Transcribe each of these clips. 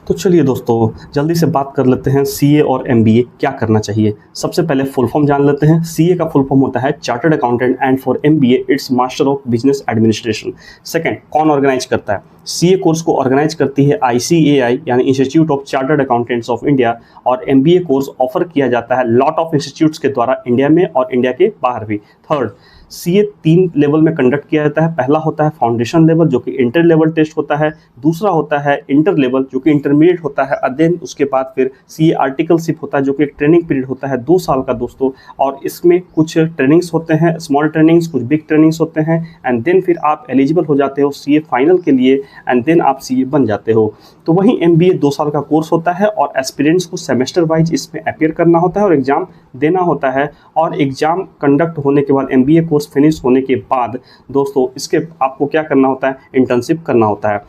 तो चलिए दोस्तों, जल्दी से बात कर लेते हैं सीए और एमबीए क्या करना चाहिए। सबसे पहले फुल फॉर्म जान लेते हैं। सीए का फुल फॉर्म होता है chartered accountant and for MBA it's master of business administration. Second, कौन ऑर्गेनाइज करता है? सीए कोर्स को ऑर्गेनाइज करती है आईसीएआई यानी institute of chartered accountants of India, और एमबीए कोर्स ऑफर किया जाता है लॉट ऑफ इंस्टीट्यूट्स के द्वारा इंडिया में और इंडिया के बाहर भी। थर्ड, सीए 3 लेवल में कंडक्ट किया जाता है। पहला होता है फाउंडेशन लेवल जो कि इंटर लेवल टेस्ट होता है, दूसरा होता है इंटर लेवल जो कि इंटरमीडिएट होता है, और देन उसके बाद फिर सीए आर्टिकलशिप होता है जो कि एक ट्रेनिंग पीरियड होता है 2 साल का दोस्तों, और इसमें कुछ ट्रेनिंग्स होते हैं, स्मॉल ट्रेनिंग्स, कुछ बिग ट्रेनिंग्स होते हैं, एंड देन फिर आप एलिजिबल हो जाते हो सीए फाइनल के लिए, एंड देन आप सीए बन जाते हो। तो वहीं एमबीए 2 साल का कोर्स होता है और एस्पिरेंट्स को सेमेस्टर वाइज इसमें अपीयर करना होता है और एग्जाम देना होता है, और एग्जाम कंडक्ट होने के बाद एमबीए कोर्स फिनिश होने के बाद दोस्तों इसके आपको क्या करना होता है? इंटर्नशिप करना होता है।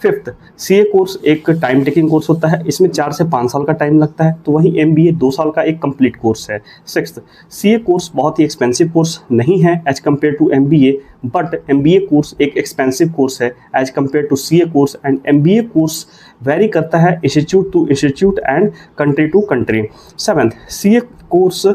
फिफ्थ, सीए कोर्स एक टाइम टेकिंग कोर्स होता है, इसमें 4 से 5 साल का टाइम लगता है, तो वहीं एमबीए 2 साल का एक कंप्लीट कोर्स है। सिक्स्थ, सीए कोर्स बहुत ही एक्सपेंसिव कोर्स नहीं है as compare to MBA, but MBA course एक एक्सपेंसिव कोर्स है as compare to CA course, and MBA course very करता है institute to institute and country to country. Seventh, CA course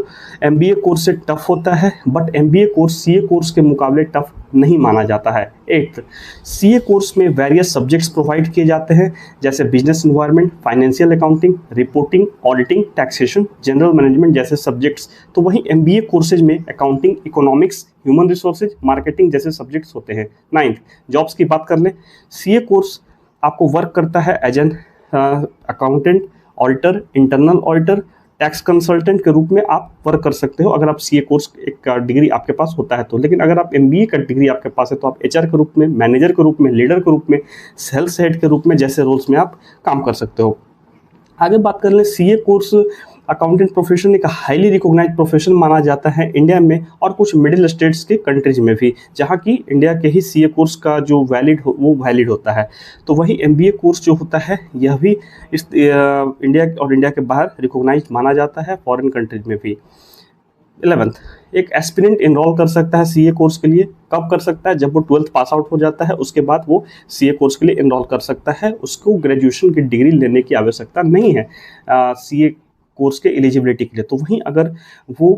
MBA course से tough होता है, but MBA course CA course के मुकाबले tough नहीं माना जाता है। एट्थ, सीए कोर्स में वेरियस सब्जेक्ट्स प्रोवाइड किए जाते हैं जैसे business environment, financial accounting, reporting, auditing, taxation, general management जैसे सब्जेक्ट्स। तो वहीं एमबीए कोर्सेज में accounting, economics, human resources, marketing जैसे सब्जेक्ट्स होते हैं। नाइन्थ, जॉब्स की बात कर लें, सीए कोर्स आपको वर्क करता है as an accountant, auditor, internal auditor, tax consultant के रूप में आप वर्क कर सकते हो अगर आप सीए कोर्स एक डिग्री आपके पास होता है तो। लेकिन अगर आप एमबीए का डिग्री आपके पास है तो आप एचआर के रूप में, मैनेजर के रूप में, लीडर के रूप में, सेल्स हेड के रूप में जैसे रोल्स में आप काम कर सकते हो। आगे बात कर लें, सीए कोर्स अकाउंटेंट प्रोफेशन एक हाईली रिकॉग्नाइज्ड प्रोफेशन माना जाता है इंडिया में और कुछ मिडिल स्टेट्स के कंट्रीज में भी, जहाँ की इंडिया के ही सीए कोर्स का जो वो वैलिड होता है। तो वही एमबीए कोर्स जो होता है यह भी इस इंडिया और इंडिया के बाहर रिकॉग्नाइज्ड माना जाता है, फॉरेन कंट्रीज में भी। 11th, एक एस्पिरेंट इनरोल कर सकता है सीए कोर्स के लिए। कब कर सकता है? जब वो 12th पास आउट हो जाता है, उसके बाद वो सीए कोर्स के लिए इनरोल कर सकता है। उसको ग्रेजुएशन की डिग्री लेने की आवश्यकता नहीं है सीए कोर्स के एलिजिबिलिटी के लिए। तो वहीं अगर वो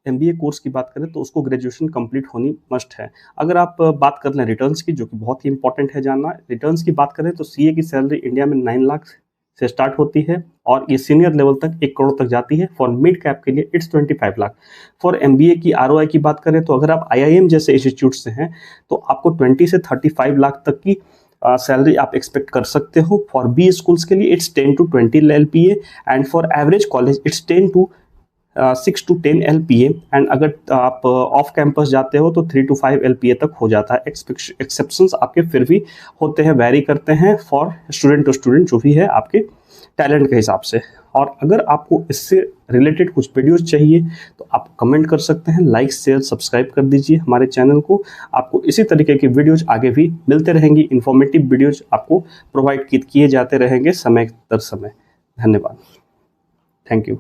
एमबीए कोर्स की बात करें तो उसको ग्रेजुएशन कंप्लीट होनी मस्ट है। अगर आप बात कर लें रिटर्न्स की, जो कि बहुत ही इंपॉर्टेंट है जानना, रिटर्न्स की बात करें तो सीए की सैलरी इंडिया में 9 लाख से स्टार्ट होती है और ये सीनियर लेवल तक 1 करोड़ तक जाती है। फॉर मिड कैप के लिए इट्स 25 लाख। फॉर एमबीए की आरओआई की बात करें तो अगर आप आईआईएम जैसे इंस्टीट्यूट से हैं तो आपको 20 से 35 लाख तक की सैलरी आप एक्सपेक्ट कर सकते हो। फॉर बी स्कूल्स के लिए it's 10 to 20 LPA, and for average college it's 10 to 6 to 10 LPA, and अगर आप ऑफ कैंपस जाते हो तो 3 to 5 LPA तक हो जाता है। एक्सेप्शंस आपके फिर भी होते हैं, वेरी करते हैं फॉर स्टूडेंट टू स्टूडेंट, जो भी है आपके टैलेंट के हिसाब से। और अगर आपको इससे रिलेटेड कुछ वीडियोस चाहिए तो आप कमेंट कर सकते हैं, लाइक शेयर सब्सक्राइब कर दीजिए हमारे चैनल को। आपको इसी तरीके की वीडियोज आगे भी मिलते रहेंगी, इन्फॉर्मेटिव वीडियोज आपको प्रोवाइड किए जाते रहेंगे समय दर समय। धन्यवाद, थैंक यू।